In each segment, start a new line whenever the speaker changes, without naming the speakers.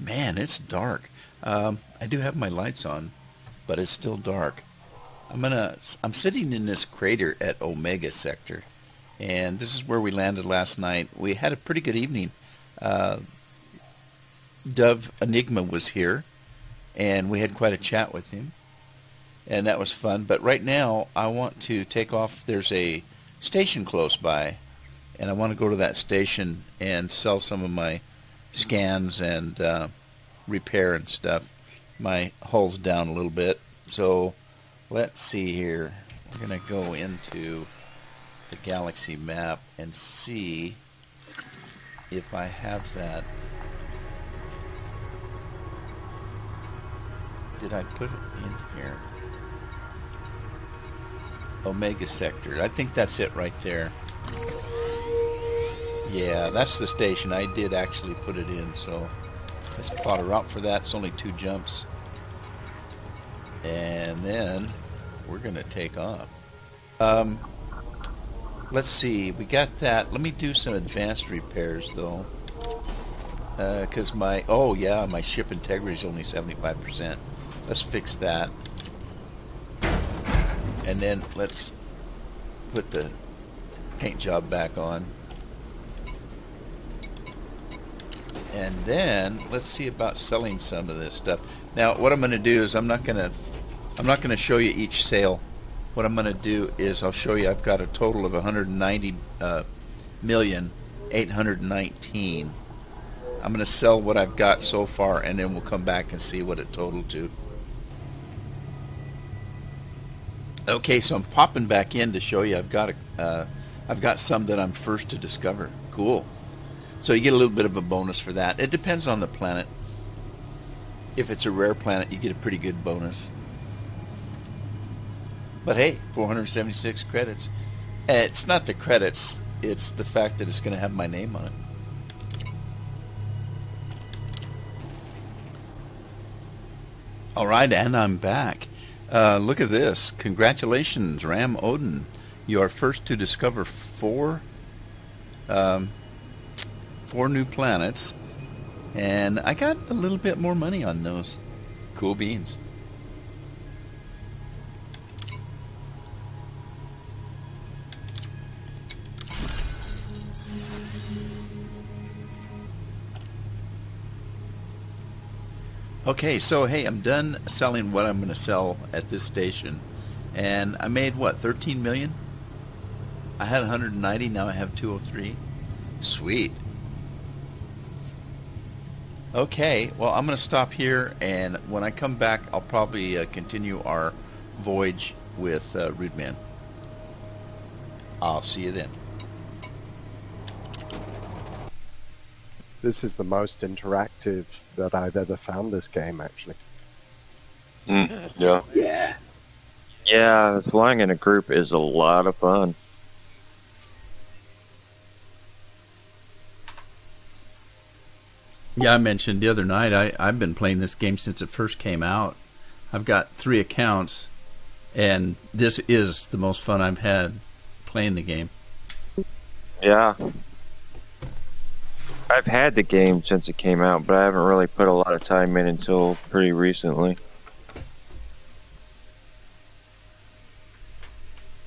Man, it's dark. I do have my lights on, but it's still dark. I'm sitting in this crater at Omega Sector, and this is where we landed last night. We had a pretty good evening. DoveEnigma was here, and we had quite a chat with him, and that was fun. But right now, I want to take off. There's a station close by, and I want to go to that station and sell some of my scans and repair and stuff. My hull's down a little bit, so let's see here. We're going to go into the galaxy map and see if I have that. Did I put it in here? Omega Sector. I think that's it right there. Yeah, that's the station. I did actually put it in, so let's plot a route for that. It's only 2 jumps. And then we're going to take off. Let's see. We got that. Let me do some advanced repairs, though. Because my ship integrity is only 75%. Let's fix that. And then let's put the paint job back on. And then let's see about selling some of this stuff. Now, what I'm going to do is I'm not going to show you each sale. What I'm going to do is I'll show you I've got a total of 190,819. I'm going to sell what I've got so far, and then we'll come back and see what it totaled to. Okay, so I'm popping back in to show you I've got some that I'm first to discover. Cool. So you get a little bit of a bonus for that. It depends on the planet. If it's a rare planet, you get a pretty good bonus. But hey, 476 credits. It's not the credits, it's the fact that it's going to have my name on it. Alright, and I'm back. Look at this. Congratulations, Ram Odin. You are first to discover 4 new planets, and I got a little bit more money on those. Cool beans. Okay, so hey, I'm done selling what I'm going to sell at this station, and I made what, 13 million? I had 190, now I have 203. Sweet. Okay, well, I'm going to stop here, and when I come back, I'll probably continue our voyage with Rudeman. I'll see you then.
This is the most interactive that I've ever found this game, actually.
Yeah.
Yeah.
Yeah, flying in a group is a lot of fun.
Yeah, I mentioned the other night, I've been playing this game since it first came out. I've got 3 accounts, and this is the most fun I've had playing the game.
Yeah. I've had the game since it came out, but I haven't really put a lot of time in until pretty recently.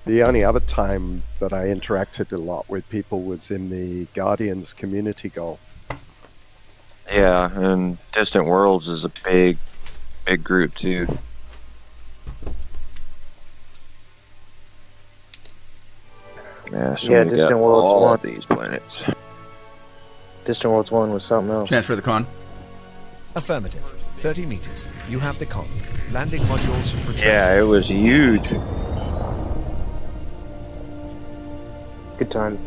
The only other time that I interacted a lot with people was in the Guardians community goal.
Yeah, and Distant Worlds is a big group too. Yeah, so
Yeah,
we
Distant
got
Worlds
all
1.
of these planets.
Distant Worlds 1 was something else.
Transfer the con.
Affirmative. 30 meters. You have the con. Landing modules retrieved.
Yeah, it was huge.
Good time.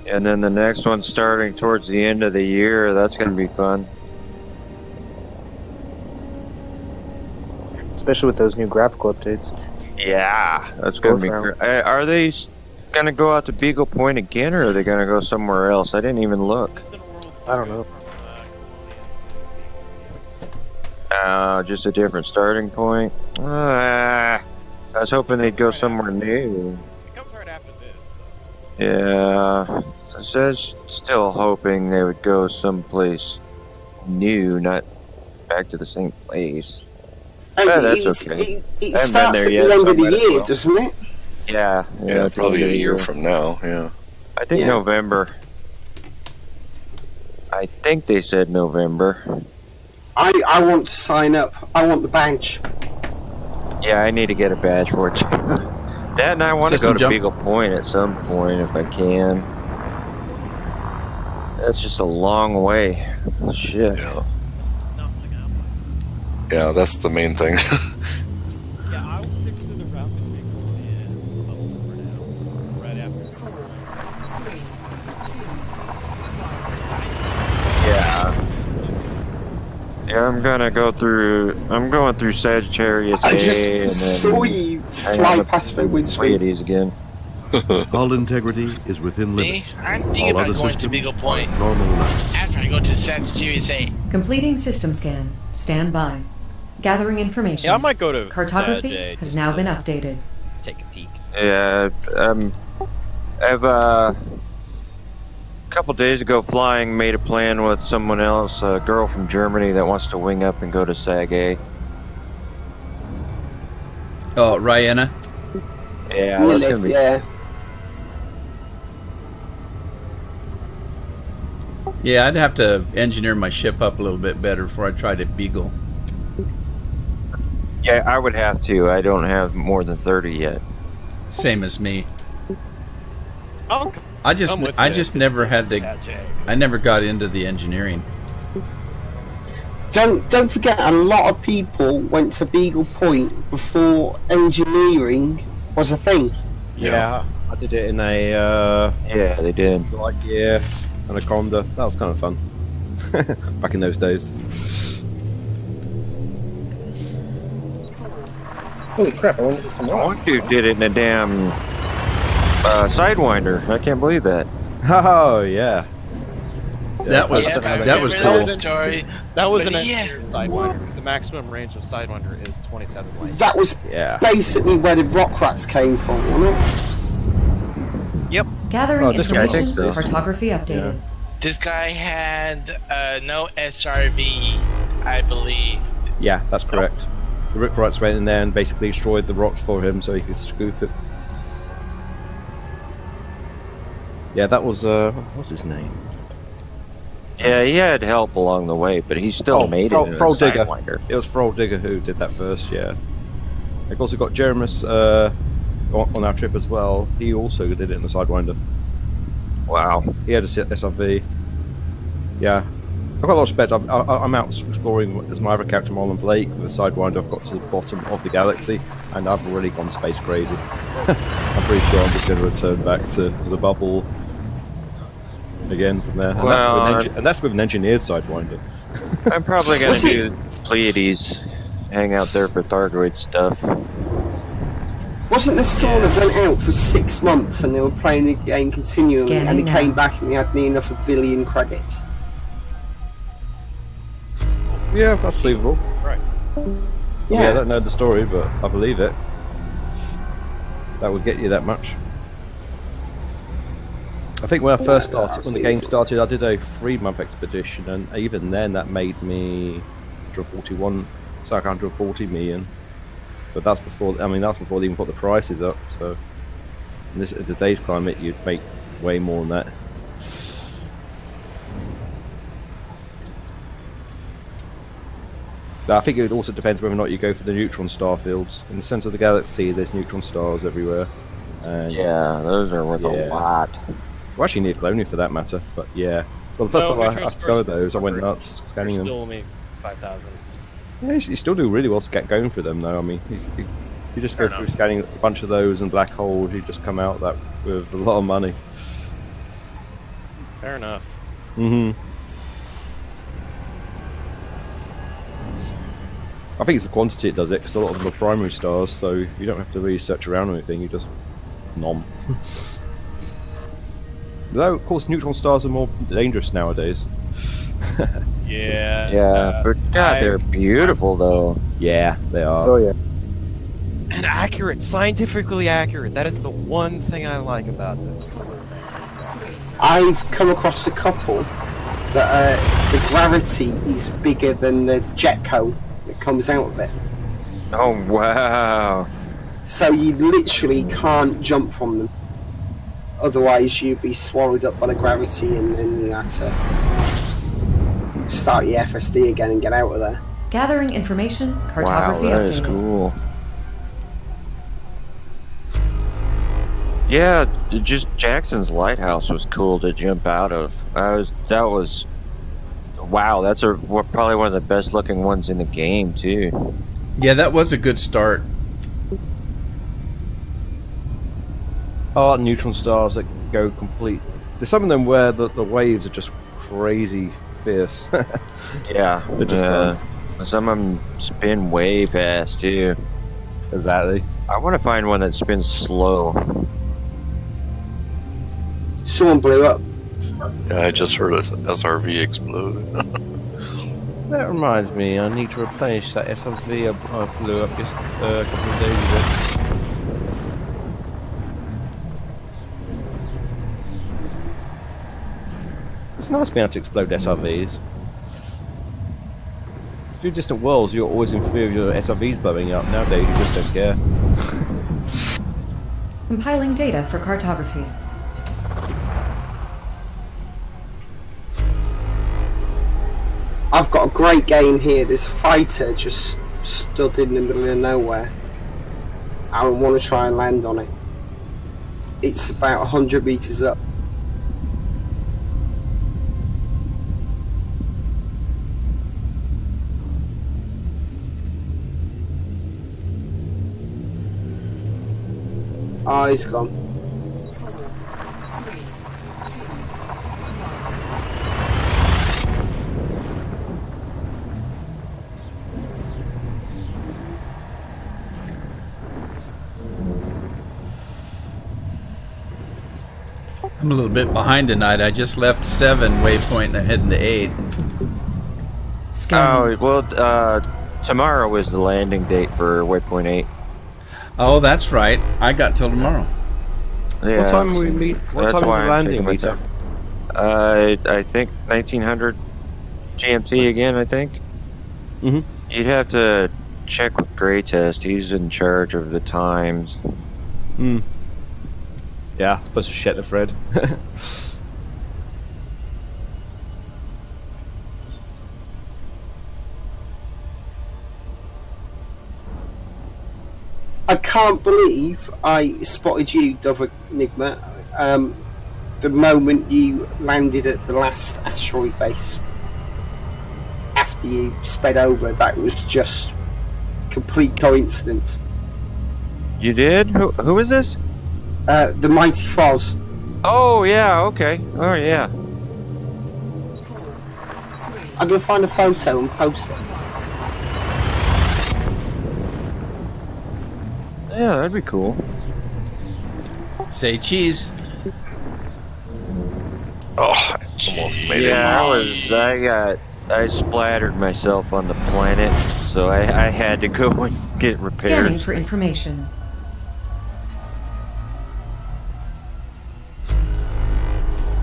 And then the next one starting towards the end of the year, that's going to be fun.
Especially with those new graphical updates.
Yeah, that's going to be great. Are they going to go out to Beagle Point again, or are they going to go somewhere else? I didn't even look.
I don't know.
Just a different starting point. I was hoping they'd go somewhere new.
It comes right after this.
Yeah, So I was still hoping they would go someplace new, not back to the same place.
And
that's okay.
It starts at the end of the year, doesn't it?
Yeah,
probably a year from now, yeah.
I think November. I think they said November.
I want to sign up. I want the badge.
Yeah, I need to get a badge for it too. That, and I want to go to Beagle Point at some point if I can. That's just a long way. Shit.
Yeah, that's the main thing.
Yeah, I'll stick to the route that we go in Bubble for now. Right after.
Yeah, I'm going through Sagittarius A,
I just
and then
saw you fly past my windscreen.
Pleiades again.
Hull integrity is within limits.
I'm thinking about going to Beagle Point after I go to Sagittarius A.
Completing system scan. Stand by. Gathering information.
Yeah, I might go to
Cartography
Sag
has now been updated.
Take a peek.
Yeah, I've a couple days ago flying made a plan with someone else, a girl from Germany that wants to wing up and go to Sag A.
Oh, Rihanna?
Yeah, that's gonna be.
Yeah, I'd have to engineer my ship up a little bit better before I try to Beagle.
Yeah, I would have to. I don't have more than 30 yet.
Same as me.
Oh,
I just never had the. I never got into the engineering.
Don't forget, a lot of people went to Beagle Point before engineering was a thing.
Yeah, I did it in a.
Yeah, they did.
Lightyear, Anaconda. That was kind of fun. Back in those days.
Holy crap, I want to do some more.
One dude did it in a damn Sidewinder. I can't believe that.
Oh, yeah.
That was cool.
That was an Sidewinder. The maximum range of Sidewinder is 27 lanes.
That was basically where the rock rats came from, wasn't it?
Yep.
Gathering information. Cartography updated.
This guy had no SRV, I believe.
Yeah, that's correct. The Rip Rights went in there and basically destroyed the rocks for him so he could scoop it. Yeah, that was, what's his name?
Yeah, he had help along the way, but he still made it in a Sidewinder.
It was Frol Digger who did that first, yeah. I've also got Jeremus on our trip as well. He also did it in the Sidewinder.
Wow.
He had a SRV. Yeah. I've got a lot of respect. I'm out exploring as my other character, Marlon Blake, with the Sidewinder. I've got to the bottom of the galaxy, and I've already gone space crazy. I'm pretty sure I'm just going to return back to the bubble again from there. And that's with an engineered Sidewinder.
I'm probably going to do Pleiades, hang out there for Thargoid stuff.
Wasn't there someone that went out for 6 months and they were playing the game continually, and he came back and he had near enough 1 billion credits?
Yeah, that's believable.
Right.
Yeah,
I don't know the story, but I believe it. That would get you that much. I think when I first started, when the game started, I did a 3-month expedition, and even then that made me 141, it's like 140 million. But that's before, I mean, that's before they even put the prices up. So, in today's climate, you'd make way more than that. But I think it also depends whether or not you go for the neutron star fields. In the centre of the galaxy, there's neutron stars everywhere. And
yeah, those are worth a lot.
Well, actually, near Colonia for that matter. But yeah, well, the first time I had to go those, I went nuts scanning them.
Still only 5,000.
Yeah, you still do really well going through them, though. I mean, you just go through scanning a bunch of those and black holes. You just come out that with a lot of money.
Fair enough.
I think it's the quantity it does it, because a lot of them are primary stars, so you don't have to really search around or anything, you just nom. Though, of course, neutron stars are more dangerous nowadays.
Yeah.
But God, they're beautiful, though.
Yeah, they are.
Oh, yeah.
And accurate, scientifically accurate. That is the one thing I like about them.
I've come across a couple that the gravity is bigger than the jet cone that comes out of it.
Oh wow!
So you literally can't jump from them. Otherwise, you'd be swallowed up by the gravity, and then you have to start your FSD again and get out of there.
Gathering information, cartography
Wow, that
updated.
is cool. Yeah, just Jackson's Lighthouse was cool to jump out of. That was wow. That's probably one of the best looking ones in the game too.
Yeah, that was a good start.
Oh, neutron stars that go complete. There's some of them where the waves are just crazy fierce.
Yeah,
they're just fun.
Some of them spin way fast too.
Exactly.
I want to find one that spins slow.
Someone blew up.
Yeah, I just heard a SRV explode.
That reminds me, I need to replenish that SRV I blew up just a couple of days ago. It's nice being able to explode SRVs. Do distant worlds, you're always in fear of your SRVs blowing up. Nowadays, you just don't care.
Compiling data for cartography.
I've got a great game here. There's a fighter just stood in the middle of nowhere. I want to try and land on it. It's about 100 meters up. Oh, he's gone.
I'm a little bit behind tonight. I just left 7 waypoint and I'm heading to 8.
Oh, well, tomorrow is the landing date for waypoint 8.
Oh, that's right. I got till tomorrow.
Yeah,
what time will we meet? What time is the landing meetup?
I think 1900 GMT again, I think.
Mm-hmm.
You'd have to check with Gray Test. He's in charge of the times.
Hmm. Yeah, supposed to shit the thread.
I can't believe I spotted you, DoveEnigma, the moment you landed at the last asteroid base. After you sped over, that was just complete coincidence.
You did? Who is this?
The Mighty Foz.
Oh, yeah, okay. Oh, yeah.
I'm going to find a photo and post it.
Yeah, that'd be cool.
Say cheese.
Oh, I almost made it.
Yeah, I splattered myself on the planet, so I had to go and get repaired.
Scanning for information.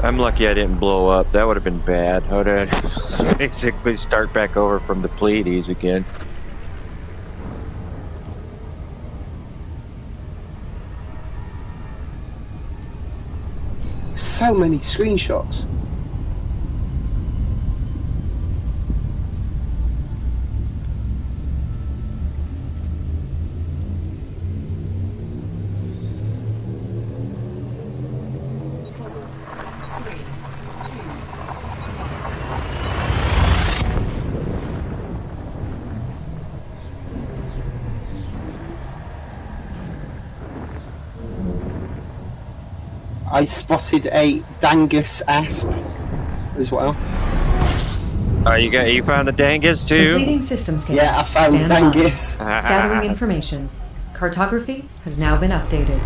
I'm lucky I didn't blow up. That would have been bad. I would have basically start back over from the Pleiades again.
So many screenshots. I spotted a Dangus asp as well.
You found the Dangus too?
Completing system scan.
Yeah, I found
Stand
Dangus.
by. Gathering information. Cartography has now been updated.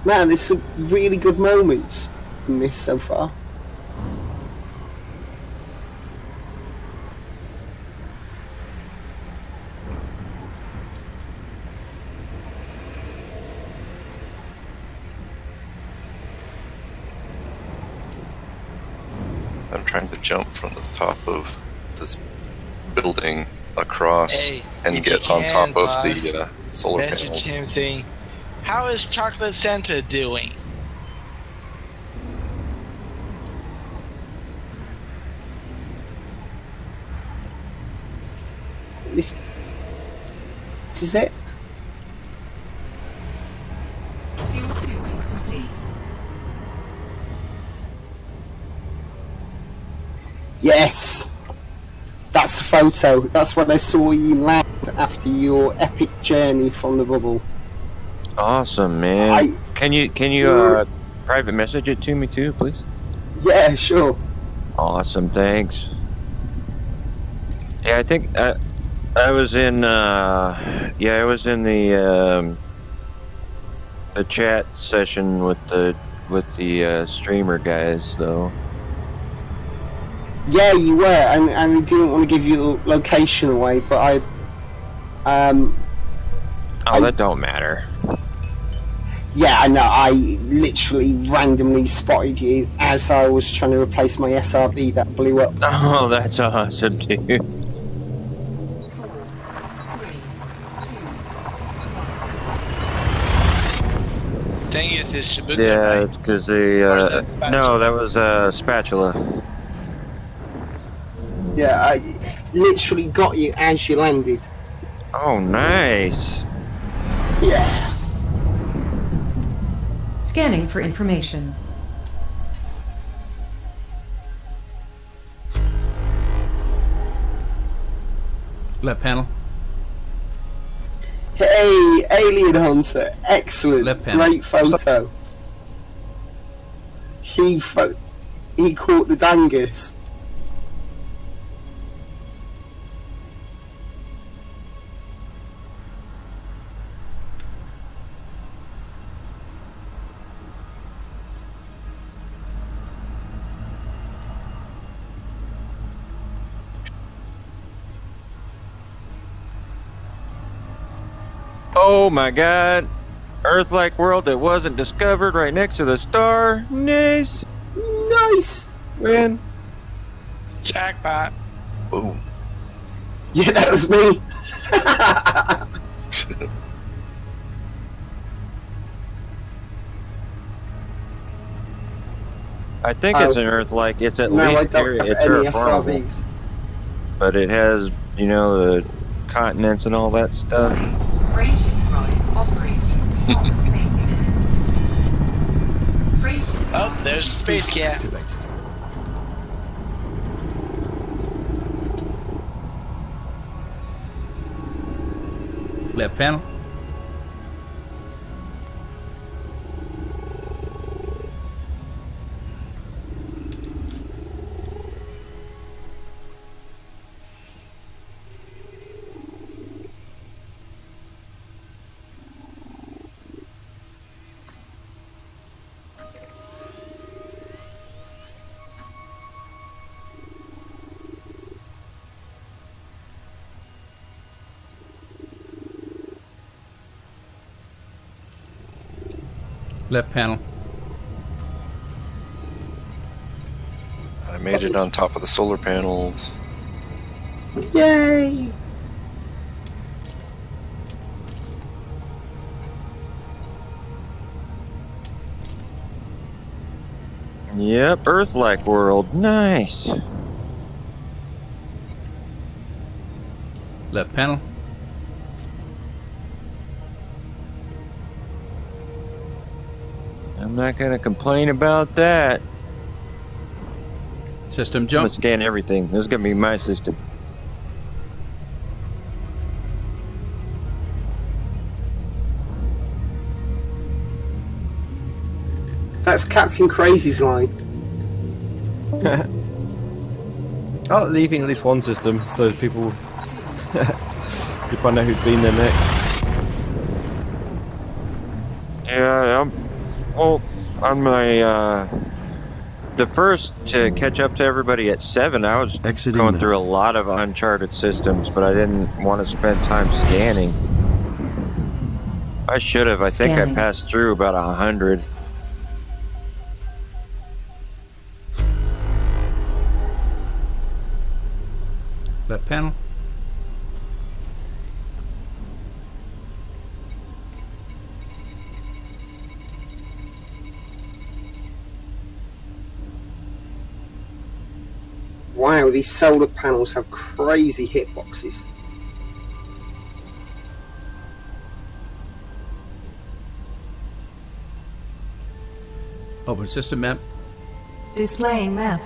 Man, there's some really good moments. in this so far.
I'm trying to jump from the top of this building across and get on top of the solar
Mr.
panels.
Timothy, how is Chocolate Santa doing?
This is it.
Fuel scooping complete.
Yes! That's the photo. That's when I saw you land after your epic journey from the bubble.
Awesome, man. Can you private message it to me too, please?
Yeah, sure.
Awesome, thanks. Yeah, I think I was in the chat session with the streamer guys though.
Yeah, you were, and I didn't want to give your location away, but
that don't matter.
Yeah, I know. I literally randomly spotted you as I was trying to replace my SRB that blew up.
Oh, that's awesome, dude.
Dang it, it's Shibuya.
Yeah, it's because the no, that was a spatula.
Yeah, I literally got you as you landed.
Oh, nice.
Yeah.
Scanning for information.
Left panel.
Hey, Alien Hunter. Excellent.
Left panel.
Great photo. He caught the dangus.
Oh my god. Earth-like world that wasn't discovered right next to the star. Nice.
Nice.
Man.
Jackpot.
Boom.
Yeah, that was me.
I think it's an Earth-like. It's at
no,
least terraformable. But it has, the continents and all that stuff.
Frameship drive operating beyond safety limits. Frameship
Oh, there's a space cat.
Activated.
Left panel. Left panel.
I made it on top of the solar panels.
Yay!
Yep, Earth-like world. Nice.
Left panel.
I'm not gonna complain about that.
System
I'm
jump.
gonna scan everything. This is gonna be my system.
That's Captain Crazy's line.
Oh, leaving at least one system so people you find out who's been there next.
Yeah, on my the first to catch up to everybody at 7, I was going through a lot of uncharted systems, but I didn't want to spend time scanning. I should have. I think I passed through about 100.
Left panel.
Wow, these solar panels have crazy hitboxes.
Open system map.
Displaying map.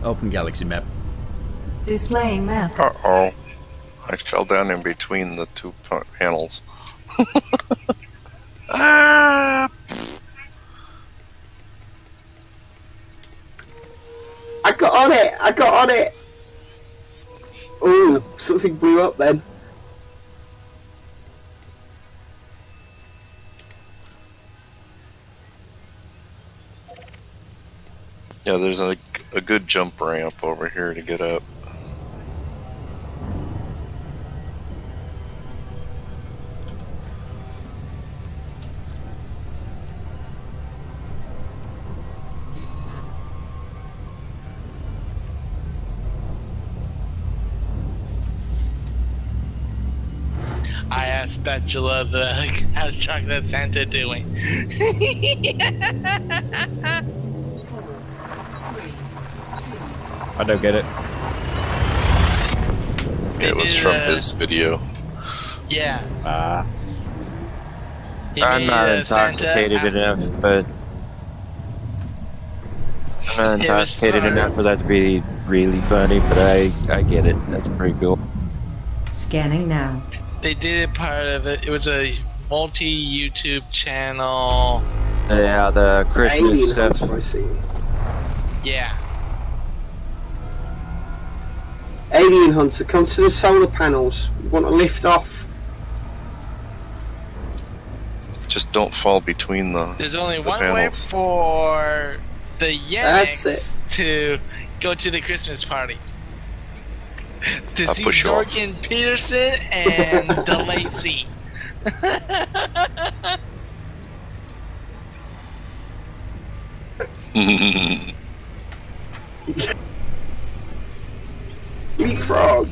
Open galaxy map.
Displaying map.
Uh-oh. I fell down in between the two panels.
I got on it! I got on it! Oh, something blew up then.
Yeah, there's a good jump ramp over here to get up.
I asked Spatula how's Chocolate Santa doing?
I don't get it.
It was from his video.
Yeah.
I'm not intoxicated enough, but I'm not intoxicated enough for that to be really funny. But I get it. That's pretty cool.
Scanning now.
They did part of it. It was a multi-YouTube channel.
Yeah, the Christmas stuff.
Yeah.
Alien Hunter, come to the solar panels. We want to lift off.
Just don't fall between the
There's only
the
one
panels.
way for the
That's
Yannicks
it.
to go to the Christmas party. To
I'll
see
push you off.
Jorgen Peterson and the Lacey.
Leapfrog.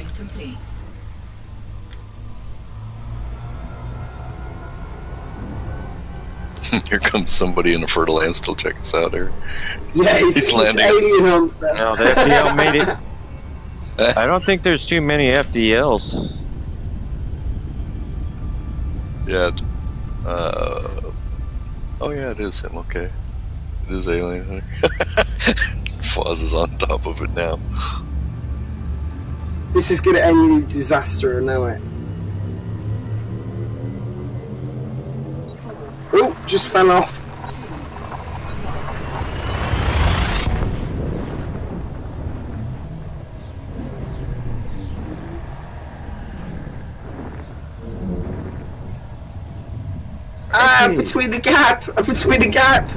Here comes somebody in a fertile ant still check us out here.
Yeah, he's
landing.
Alien Hunter.
No, the FDL made it. I don't think there's too many FDLs.
Yeah. Oh yeah, it is him. Okay, it is alien. Foz is on top of it now.
This is going to end in disaster, I know it. Oh, just fell off. Between the gap! Between the gap!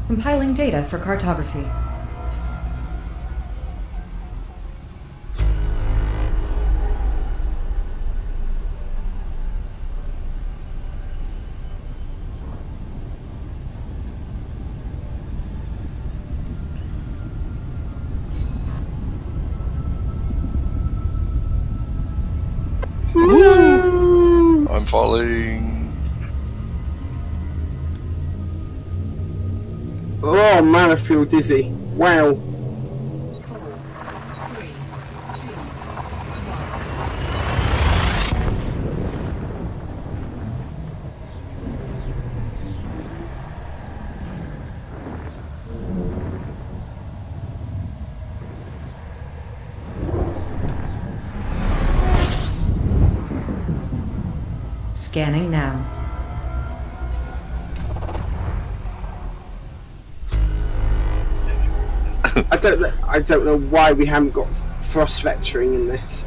Compiling data for cartography.
I'm falling.
Oh man, I feel dizzy. Wow.
Scanning now.
I don't know why we haven't got thrust vectoring in this.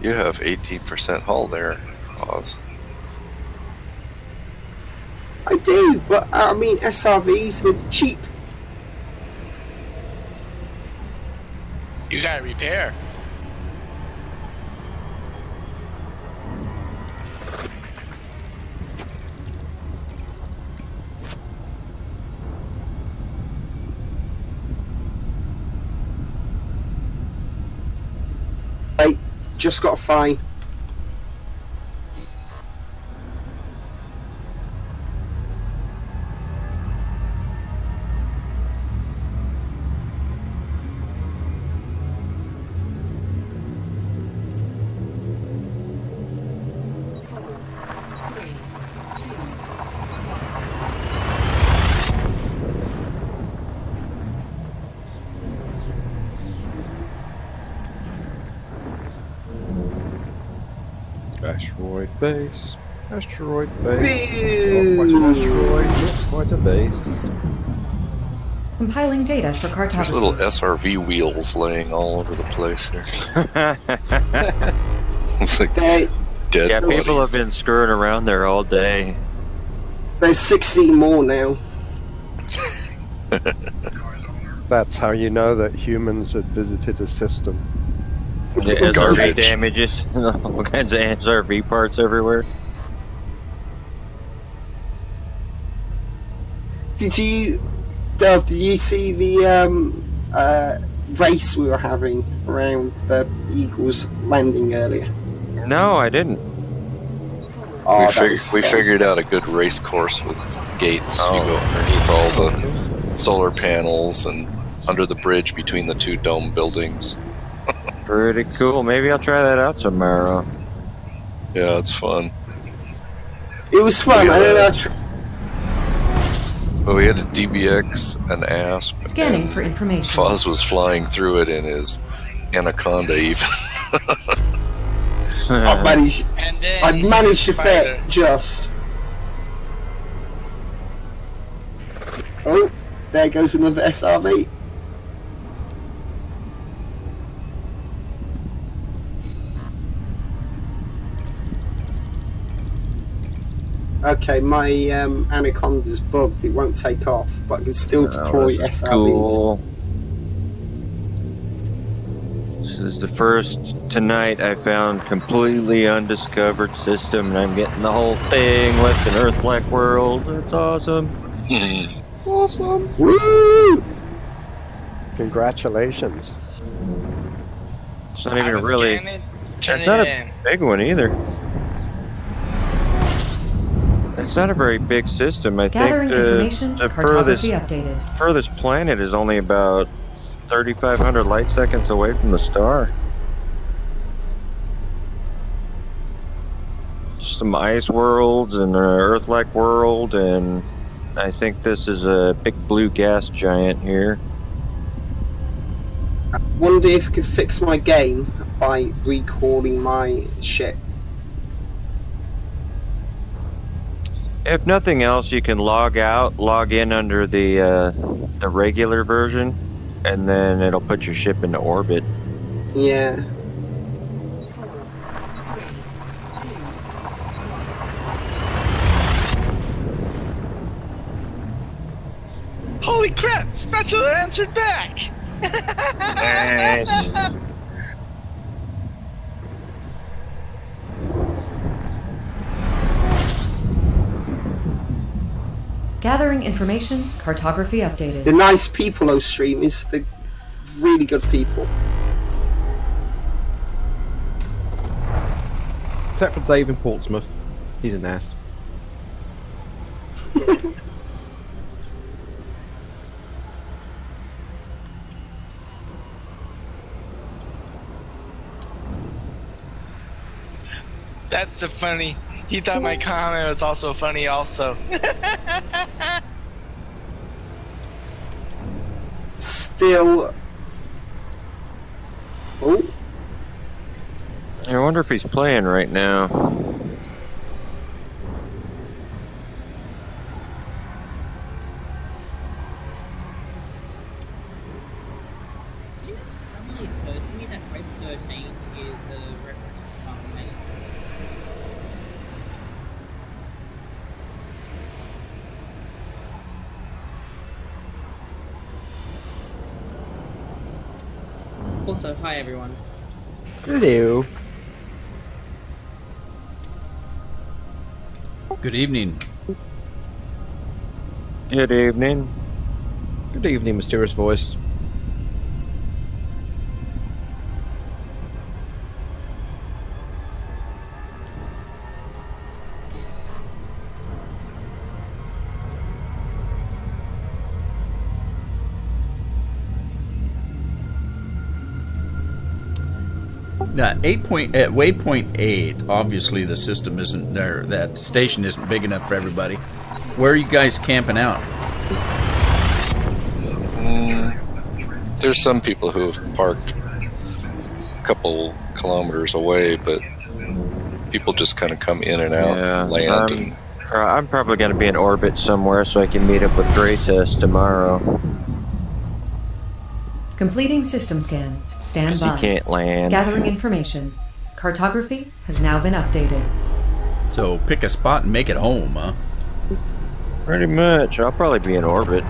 You have 18% hull there, Oz.
I do, but I mean SRVs are cheap.
You gotta repair.
Hey, just got a fine.
Asteroid base. Asteroid base. Not quite an asteroid, not quite a base.
Compiling data for
There's
cartography.
little SRV wheels laying all over the place here. It's like dead.
Yeah, people have been screwing around there all day.
There's 16 more now.
That's how you know that humans had visited a system.
The SRV damages, all kinds of SRV parts everywhere.
Did you, Dove? Did you see the race we were having around the Eagles landing earlier?
No, I didn't.
Oh,
we figured out a good race course with gates. You go underneath all the solar panels and under the bridge between the two dome buildings.
Pretty cool. Maybe I'll try that out tomorrow.
Yeah, it's fun.
It was fun. I don't know.
Well, we had a DBX, an ASP,
Scanning
and
for information.
Foz was flying through it in his Anaconda even.
I managed to fit just. Oh, there goes another SRV. Okay, my Anaconda's bugged. It won't take off, but I can still deploy SRVs.
Cool. This is the first tonight I found completely undiscovered system, and I'm getting the whole thing with an Earth-like world. It's awesome.
Awesome! Woo! Congratulations.
It's not even really. It's not a big one either. It's not a very big system. I
Gathering
think
information,
the
cartography updated.
furthest planet is only about 3,500 light seconds away from the star. Some ice worlds and an Earth-like world, and I think this is a big blue gas giant here.
I wonder if I could fix my game by recalling my ship.
If nothing else, you can log out, log in under the regular version, and then it'll put your ship into orbit.
Yeah.
Holy crap! Special answered back!
Nice.
Gathering information, cartography updated.
They're nice people, those streamers. They're really good people.
Except for Dave in Portsmouth. He's an ass.
That's the funny. He thought my comment was also funny also.
Still. Oh.
You're wonder if he's playing right now.
Suddenly occurs to me that Red 13 is the reference to Final Fantasy. Also, hi everyone.
Hello.
Good evening.
Good evening.
Good evening, mysterious voice.
Now, at waypoint 8, obviously the system isn't there. That station isn't big enough for everybody. Where are you guys camping out?
There's some people who have parked a couple kilometers away, but people just kind of come in and out, land.
I'm probably going to be in orbit somewhere so I can meet up with Greatest tomorrow.
Completing system scan. Stand
'Cause
by.
he can't land.
Gathering information. Cartography has now been updated.
So pick a spot and make it home, huh?
Pretty much. I'll probably be in orbit.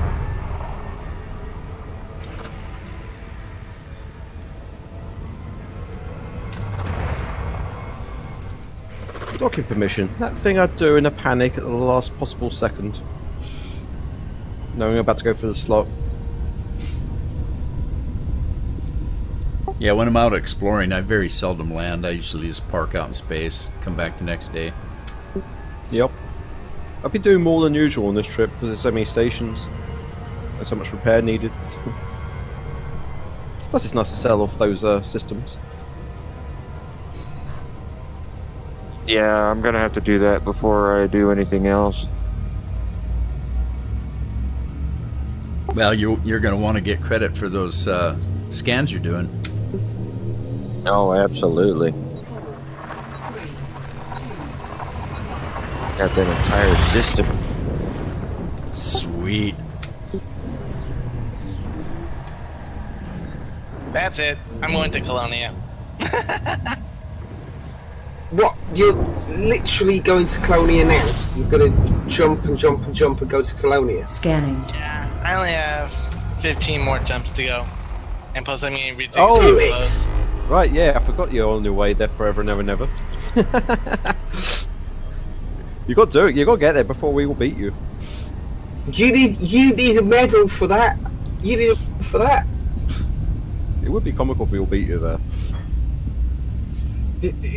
Docking permission. That thing I'd do in a panic at the last possible second. Knowing I'm about to go for the slot.
Yeah, when I'm out exploring, I very seldom land. I usually just park out in space, come back the next day.
Yep. I've been doing more than usual on this trip because there's so many stations. There's so much repair needed. Plus it's nice to sell off those systems.
Yeah, I'm going to have to do that before I do anything else.
Well, you're going to want to get credit for those scans you're doing.
Oh, absolutely. Got that entire system.
Sweet.
That's it. I'm going to Colonia.
What? You're literally going to Colonia now? You're going to jump and jump and jump and go to Colonia?
Scanning.
Yeah, I only have 15 more jumps to go. And plus I'm getting ridiculous.
Oh,
close.
Right, yeah, I forgot you're on your way there forever and ever and ever. You got to do it. You got to get there before we will beat you.
You need a medal for that. You need for that.
It would be comical if we all beat you there.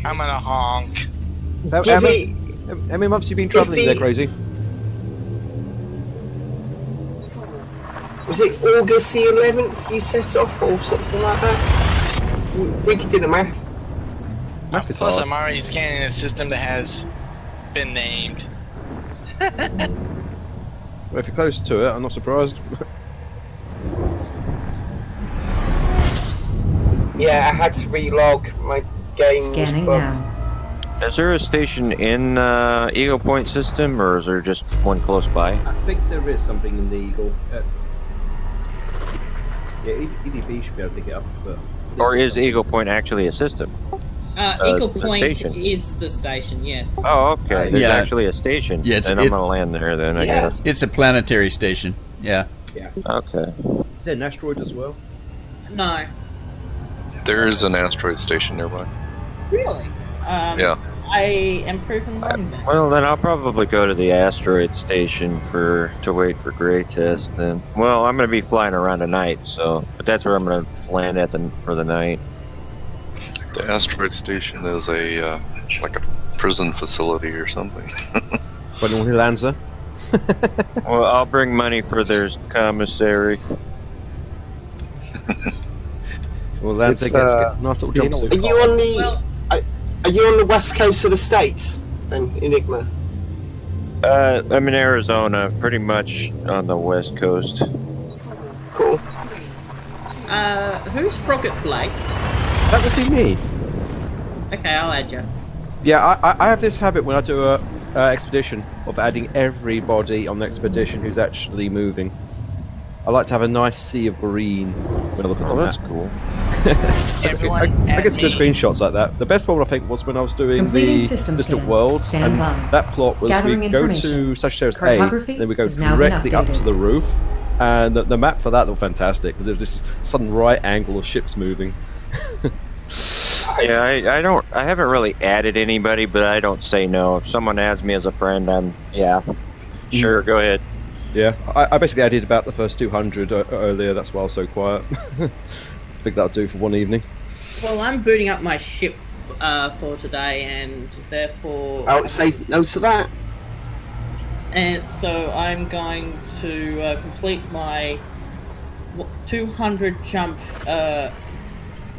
I'm gonna honk.
How many months have you been travelling there, Crazy?
Was it August the 11th you set off or something like that? We could do the math.
Math is
Plus
hard.
I'm already scanning a system that has been named.
Well, if you're close to it, I'm not surprised.
Yeah, I had to relog my game.
Scanning now.
Is there a station in Eagle Point system, or is there just one close by?
I think there is something in the Eagle. Yeah, EDB should be able to get up, but...
Or is Eagle Point actually a system?
Eagle
the
Point
station.
is the station, yes.
Oh, okay. There's
Yeah.
actually a station.
Yeah,
and I'm going to land there then, I guess.
It's a planetary station. Yeah.
Yeah.
Okay.
Is there an asteroid as well?
No.
There is an asteroid station nearby.
Really?
Yeah.
I am proven wrong then.
Well, then I'll probably go to the asteroid station to wait for Greatest. Then, well, I'm going to be flying around tonight, but that's where I'm going to land for the night.
The asteroid station is a like a prison facility or something.
When he lands there?
Well, I'll bring money for their commissary.
Well, that's
It's,
nice little jumpsuit.
Are you on the west coast of the States then, Enigma?
I'm in Arizona, pretty much on the west coast.
Cool.
Who's Frogget Blake?
That would be me.
Okay, I'll add you.
Yeah, I have this habit when I do a expedition of adding everybody on the expedition who's actually moving. I like to have a nice sea of green when I look at the map.
That's cool.
I get some good screenshots like that. The best one I think was when I was doing the Distant Worlds, and that plot was we go to Sagittarius A, then we go directly up to the roof, and the map for that looked fantastic because there was this sudden right angle of ships moving.
Yeah, I haven't really added anybody, but I don't say no. If someone adds me as a friend, sure, go ahead.
Yeah, I basically added about the first 200 earlier. That's why I was so quiet. I think that'll do for one evening.
Well, I'm booting up my ship for today, and therefore...
I'll say no to that.
And so I'm going to complete my 200 jump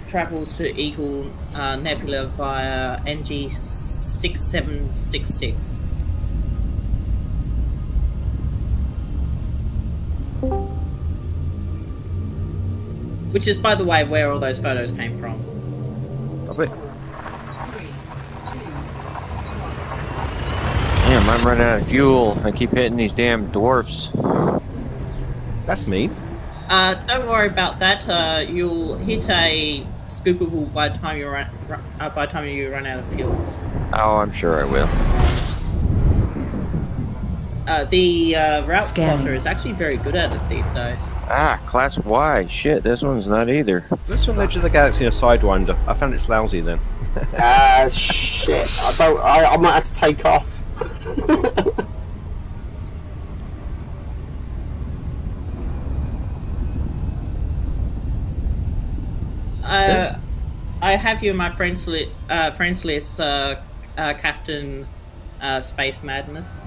travels to Eagle Nebula via NG6766. Which is, by the way, where all those photos came from.
Lovely.
Damn, I'm running out of fuel. I keep hitting these damn dwarfs.
That's mean.
Don't worry about that. You'll hit a scoopable by the time you run out of fuel.
Oh, I'm sure I will.
The route plotter is actually very good at it these days.
Ah, Class Y. Shit, this one's not either.
This on the edge of the galaxy in a Sidewinder. I found it's lousy then.
Shit. I might have to take off.
I have you in my friends list, Captain Space Madness.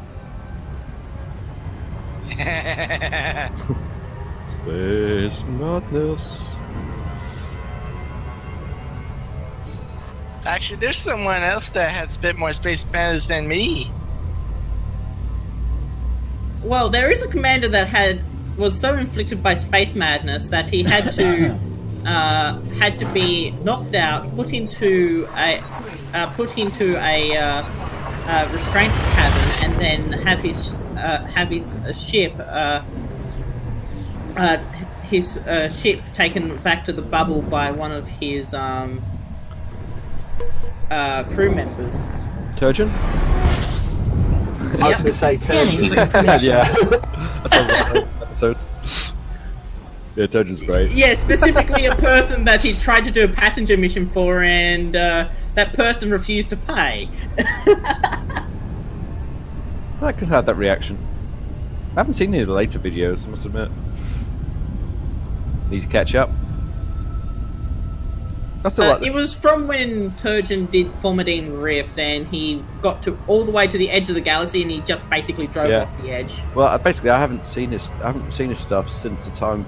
Space Madness.
Actually, there's someone else that has a bit more space madness than me.
Well, there is a commander that was so inflicted by space madness that he had to be knocked out, put into a restraint cabin, and then have his ship taken back to the bubble by one of his crew members.
Turgeon?
I was going to say Turgeon.
Yeah. That sounds like episodes. Yeah, Turgeon's great.
Yeah, specifically a person that he tried to do a passenger mission for, and that person refused to pay.
I could have that reaction. I haven't seen any of the later videos, I must admit. Need to catch up.
It was from when Turgeon did Formidine Rift, and he got to all the way to the edge of the galaxy, and he just basically drove off the edge.
Well, basically, I haven't seen his stuff since the time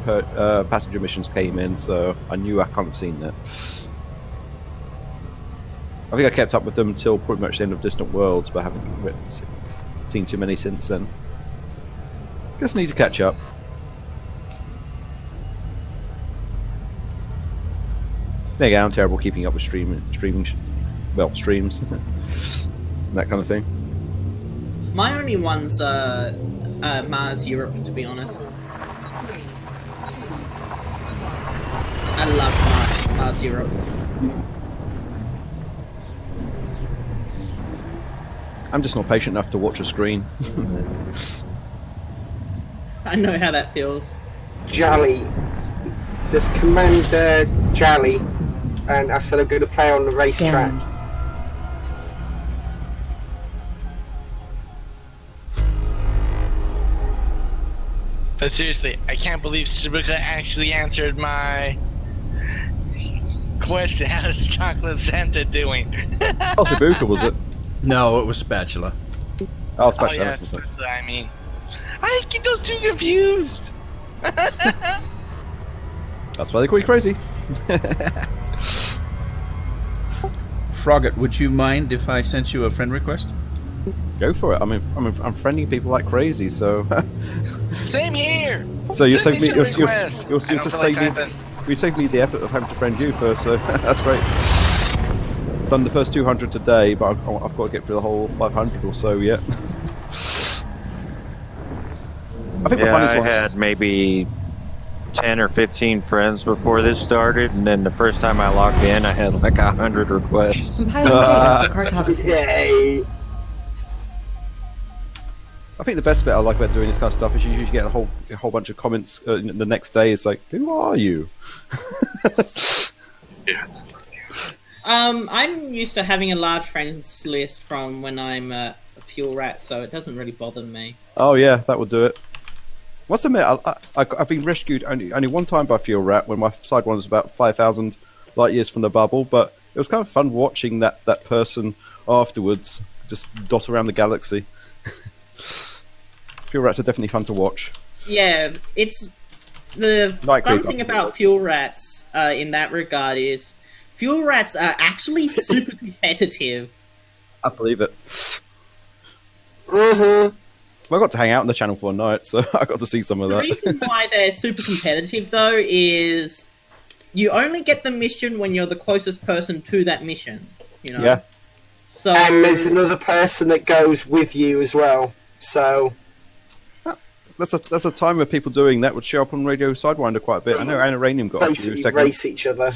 passenger missions came in, so I knew I can't have seen that. I think I kept up with them until pretty much the end of Distant Worlds, but I haven't seen too many since then. Just need to catch up. There you go, I'm terrible keeping up with streams. That kind of thing.
My only one's Mars Europe, to be honest. I love Mars Europe.
I'm just not patient enough to watch a screen.
I know how that feels.
Jolly. There's Commander Jolly, and I said I'm going to play on the racetrack.
But seriously, I can't believe Sabuka actually answered my question. How is Chocolate Santa doing?
Oh, Sabuka, was it?
No, it was Spatula.
Oh, Spatula.
Oh, yeah, Spatula, I mean. I get those two confused.
That's why they call you crazy.
Frogget, would you mind if I sent you a friend request?
Go for it. I'm friending people like crazy, so.
Same here.
So you saved me. You saved me the effort of having to friend you first. So that's great. done the first 200 today, but I've got to get through the whole 500 or so yet. I think
I had maybe 10 or 15 friends before this started, and then the first time I logged in, I had like 100 requests.
Yay!
I think the best bit I like about doing this kind of stuff is you usually get a whole bunch of comments the next day. It's like, who are you?
Yeah.
I'm used to having a large friends list from when I'm a fuel rat, so it doesn't really bother me.
Oh yeah, that would do it. Must admit, I've been rescued only one time by fuel rat when my side one was about 5,000 light years from the bubble, but it was kind of fun watching that person afterwards just dot around the galaxy. Fuel rats are definitely fun to watch.
Yeah, it's the fun thing about fuel rats in that regard is fuel rats are actually super competitive.
I believe it.
Mm-hmm.
Well, I got to hang out on the channel for a night, so I got to see some of that.
The reason why they're super competitive, though, is you only get the mission when you're the closest person to that mission. You know.
Yeah.
So and there's another person that goes with you as well. So
that's a time where people doing that would show up on Radio Sidewinder quite a bit. I know Anoranium got
basically
a few
race each other.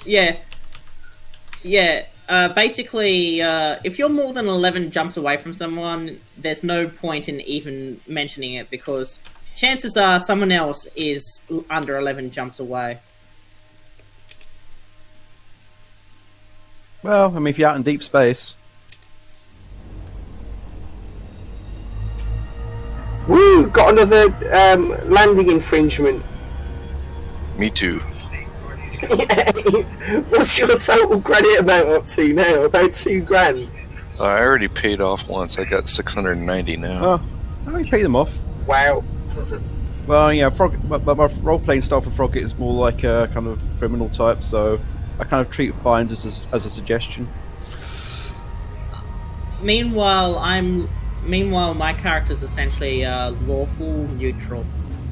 Yeah. Basically, if you're more than 11 jumps away from someone, there's no point in even mentioning it because chances are someone else is under 11 jumps away.
Well, I mean, if you're out in deep space.
Woo! Got another landing infringement.
Me too.
What's your total credit amount up to now? About $2,000.
I already paid off once. I got 690 now.
Oh, I pay them off.
Wow.
Well, yeah, but my role-playing style for Frogget is more like a kind of criminal type, so I kind of treat fines as a suggestion.
Meanwhile, my character's essentially lawful neutral.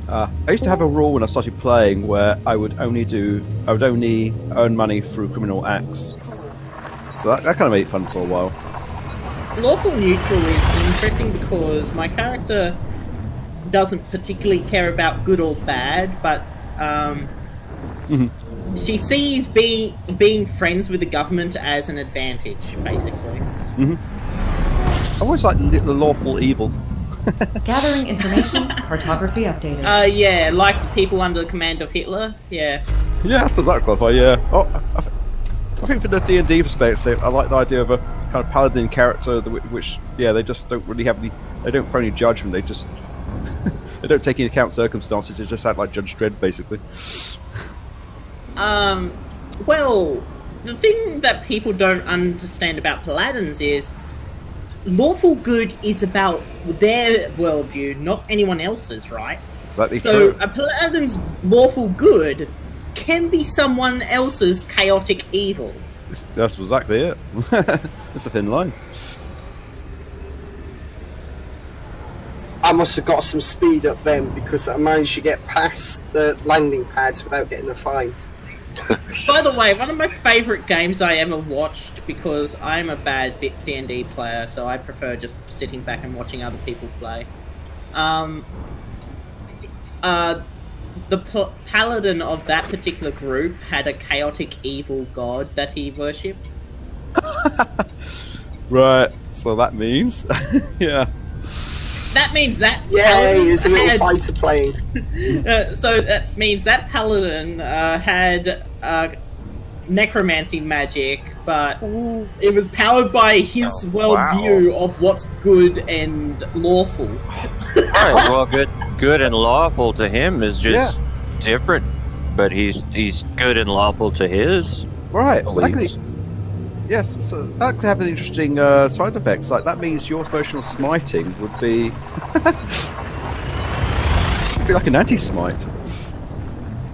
I used to have a rule when I started playing where I would only earn money through criminal acts. So that kind of made it fun for a while.
Lawful neutral is interesting because my character doesn't particularly care about good or bad, but she sees being friends with the government as an advantage, basically.
I always like the lawful evil.
Gathering information, cartography updated.
Yeah, like people under the command of Hitler. Yeah.
Yeah, I suppose that would qualify. Yeah. Oh, I think from the D&D perspective, I like the idea of a kind of paladin character, which they just don't really have any. They don't throw any judgment. They just they don't take into account circumstances. They just act like Judge Dredd, basically.
Well, the thing that people don't understand about paladins is lawful good is about their worldview, not anyone else's, right?
Exactly.
So
true.
A paladin's lawful good can be someone else's chaotic evil.
That's exactly it. It's a thin line.
I must have got some speed up then because I managed to get past the landing pads without getting a fine.
By the way, one of my favourite games I ever watched, because I'm a bad D&D player, so I prefer just sitting back and watching other people play. The paladin of that particular group had a chaotic evil god that he worshipped.
Right, so that means... yeah.
That means that
paladin there's a little fighter playing.
So that means that paladin had necromancy magic, but it was powered by his worldview of what's good and lawful.
Alright, well, good and lawful to him is just different, but he's good and lawful to his.
Right, exactly. Yes, so that could have an interesting side effects. Like that means your emotional smiting would be like an anti-smite.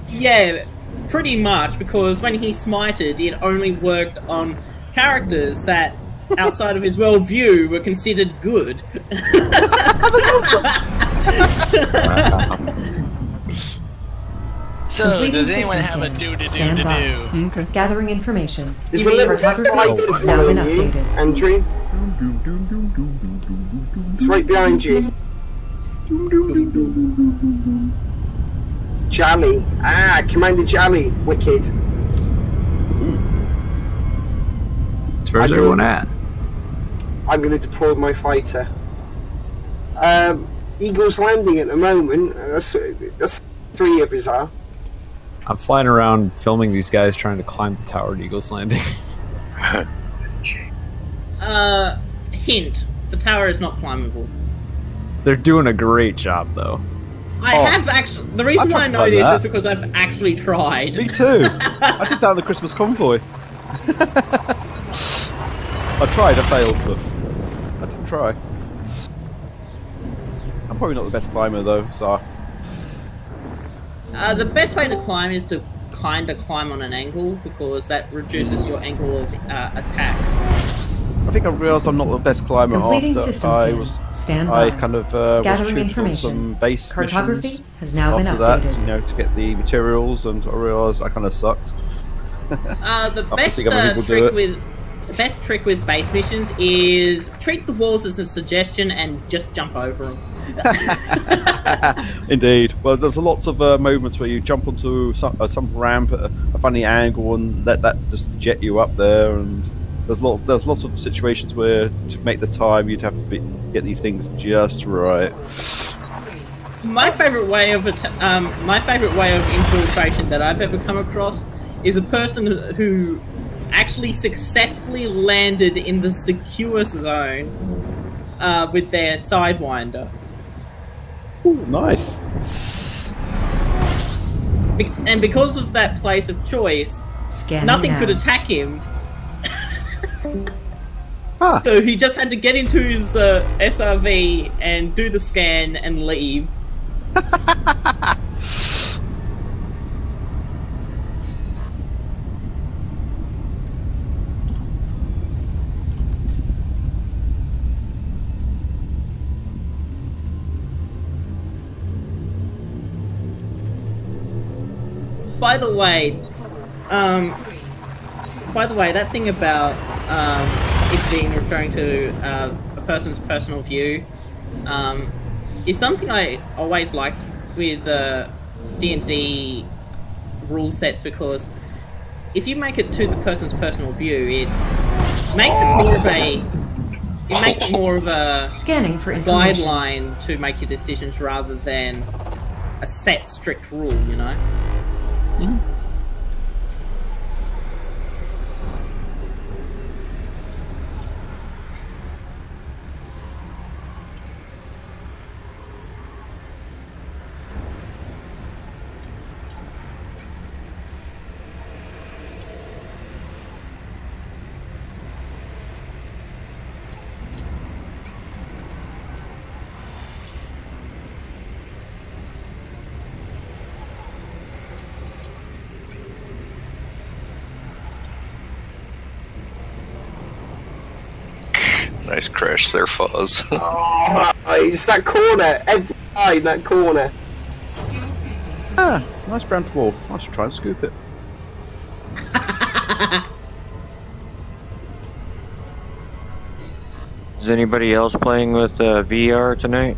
Yeah, pretty much, because when he smited, it only worked on characters that, outside of his worldview, were considered good.
So So,
Completing
does anyone
system
have a
scan.
do-do-do-do-do?
Stand by.
Okay.
Gathering information.
There's a little
Cartography
light
has now been
following you,
updated.
Andrew. It's right behind you. Jolly. Ah, Commander Jolly. Wicked.
Where's everyone at?
I'm going to deploy my fighter. Eagle's Landing at the moment. That's 3 of us are.
I'm flying around filming these guys trying to climb the tower at Eagle's Landing.
Hint: the tower is not climbable.
They're doing a great job, though.
I have actually. The reason why I know this is because I've actually tried.
Me too. I did that on the Christmas convoy. I tried, I failed, but I did try. I'm probably not the best climber though, so.
The best way to climb is to kind of climb on an angle because that reduces your angle of attack.
I think I realised I'm not the best climber
Completing
after
system
I
scan.
was.
Stand
I
by.
kind of
Gathering
was tutored on
information.
some base
Cartography
missions
has now been
after
updated.
that, you know, to get the materials, and I realised I kind of sucked.
The best trick with base missions is treat the walls as a suggestion and just jump over them.
Indeed. Well, there's lots of moments where you jump onto some ramp at a funny angle and let that just jet you up there, and there's lots of situations where to make the time you'd have to get these things just right.
My favourite way of infiltration that I've ever come across is a person who actually successfully landed in the secure zone with their Sidewinder.
Ooh, nice.
And because of that place of choice, nothing could attack him. So he just had to get into his SRV and do the scan and leave. By the way, that thing about it being referring to a person's personal view is something I always liked with D&D rule sets, because if you make it to the person's personal view, it makes it more of a
scanning for information.
guideline to make your decisions rather than a set strict rule, you know.
Nice crash there, Fuzz.
Oh, it's that corner. Every time that corner.
Ah, nice brown dwarf. I should try and scoop it.
Is anybody else playing with VR tonight?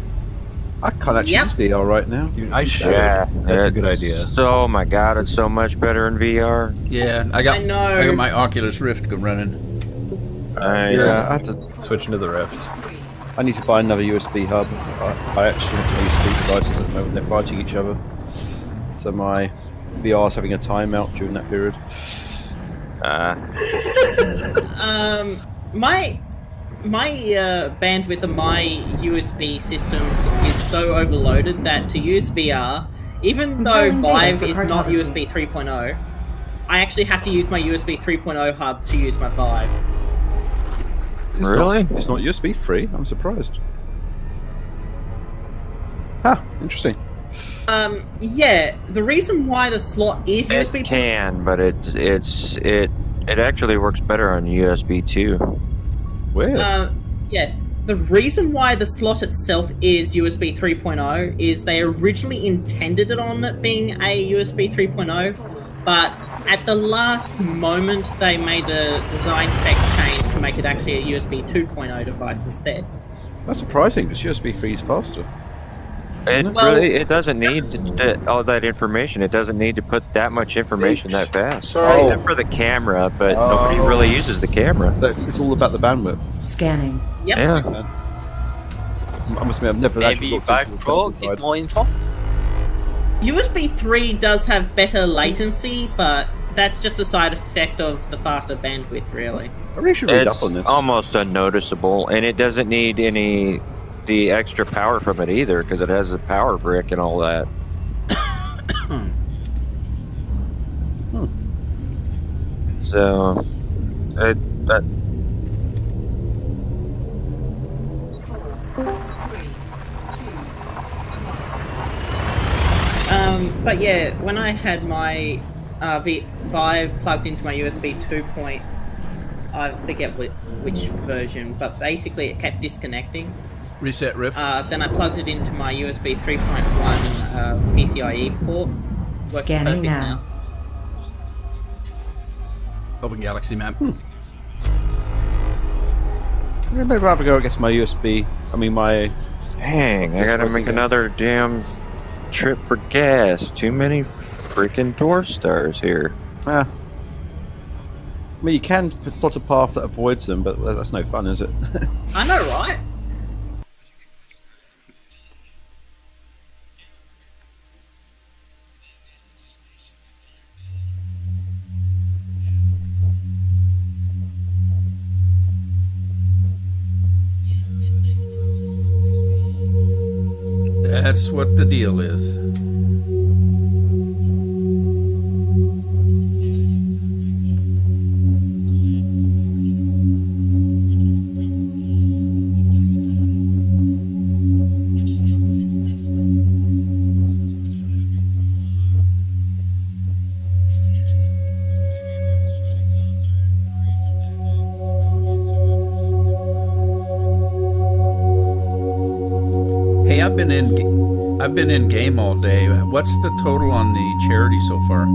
I can't actually use VR right now.
I should.
Yeah,
That's a good idea.
So, my God, it's so much better in VR.
Yeah, I got my Oculus Rift running.
Nice.
Yeah, I had to
switch into the Rift.
I need to buy another USB hub. I actually have two USB devices at the moment. They're fighting each other. So my VR is having a timeout during that period.
My bandwidth of my USB systems is so overloaded that to use VR, even though Vive is not USB 3.0, I actually have to use my USB 3.0 hub to use my Vive.
It's not USB free. I'm surprised. Interesting.
Yeah, the reason why the slot is USB.
It can, but it actually works better on USB too.
Weird.
Yeah, The reason why the slot itself is USB 3.0 is they originally intended it on it being a USB 3.0, but at the last moment they made a design spec change to make it actually a USB 2.0 device instead.
That's surprising, because USB 3 is faster.
It doesn't need all that information. It doesn't need to put that much information that fast.
Sorry.
Except for the camera, but nobody really uses the camera.
So it's all about the bandwidth.
Scanning.
Yep.
Yeah.
Makes sense. I must admit, I've never actually
Maybe
looked
Vive
into the
Pro,
technical
get
side.
more info.
USB 3 does have better latency, but that's just a side effect of the faster bandwidth, really.
I really should read up
It's
on this.
almost unnoticeable, and it doesn't need the extra power from it either, because it has a power brick and all that. So,
But yeah, when I had my Vive plugged into my USB 2 point, I forget which version, but basically it kept disconnecting.
Reset Rift.
Then I plugged it into my USB 3.1 PCIe port. Works
Scanning
perfect
now.
Open Galaxy map.
Yeah, maybe I'd rather go against my USB. I mean, my.
dang, I gotta make another damn trip for gas. Too many freaking dwarf stars here.
I mean, you can plot a path that avoids them, but that's no fun, is it?
I know, right?
That's what the deal is. Hey, I've been in game all day. What's the total on the charity so far?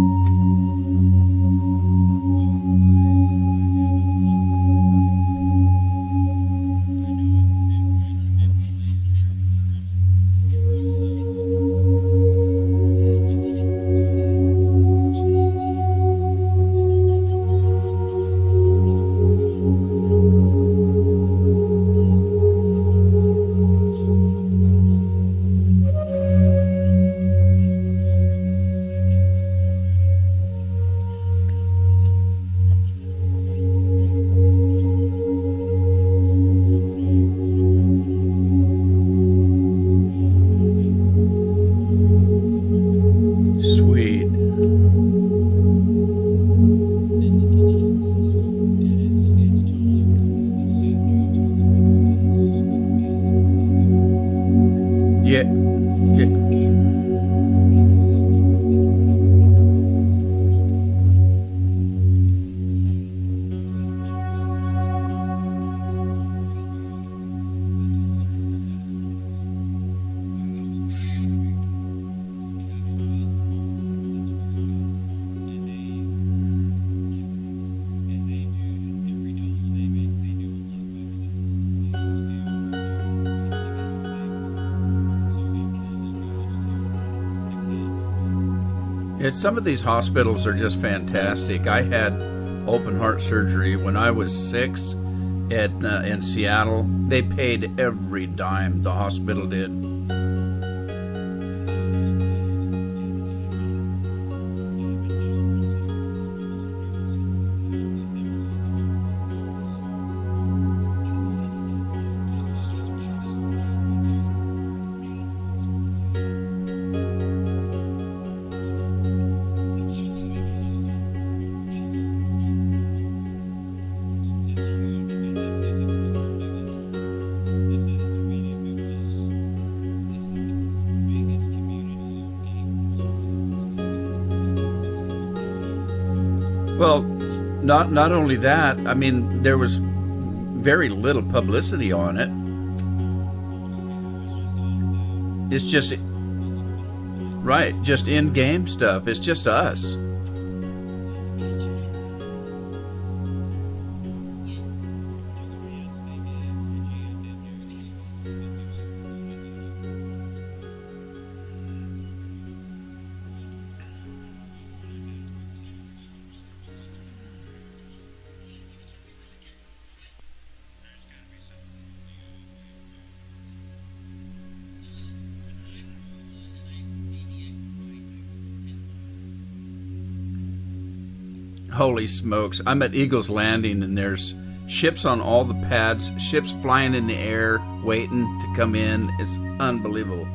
Some of these hospitals are just fantastic. I had open heart surgery when I was 6 in Seattle. They paid every dime, the hospital did. Well, not only that, I mean, there was very little publicity on it. It's just right, just in-game stuff. It's just us. Holy smokes. I'm at Eagle's Landing and there's ships on all the pads, ships flying in the air, waiting to come in. It's unbelievable.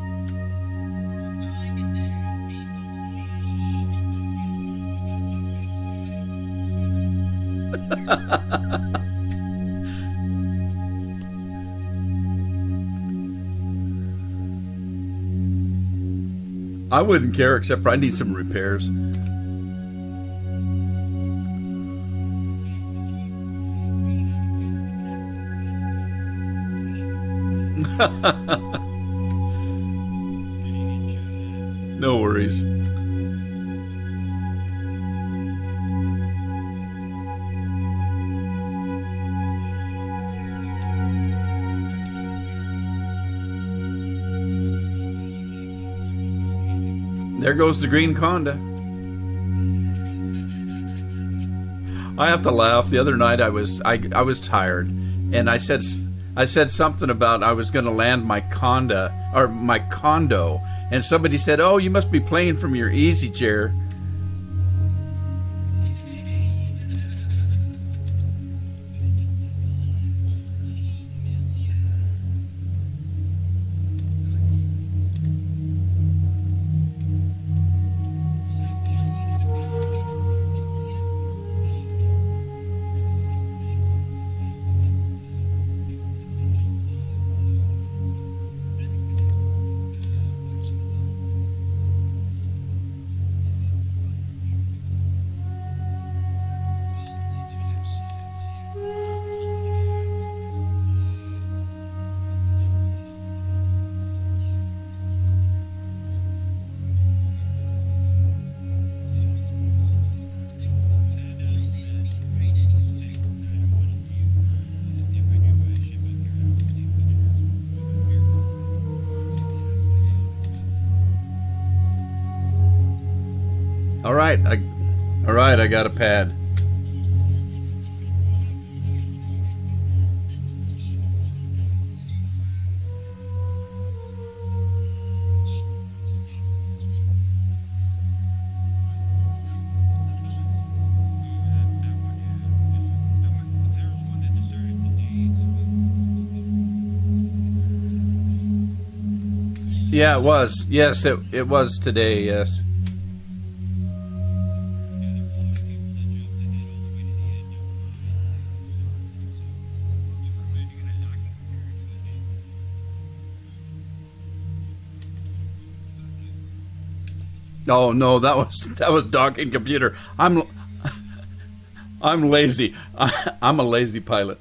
I wouldn't care, except for I need some repairs. No worries. There goes the green Conda. I have to laugh. The other night I was tired, and I said something about I was going to land my Conda or my condo, and somebody said, "Oh, you must be playing from your easy chair." All right, I got a pad. Yeah, it was. Yes, it was today, yes. Oh no, that was docking computer. I'm lazy. I'm a lazy pilot.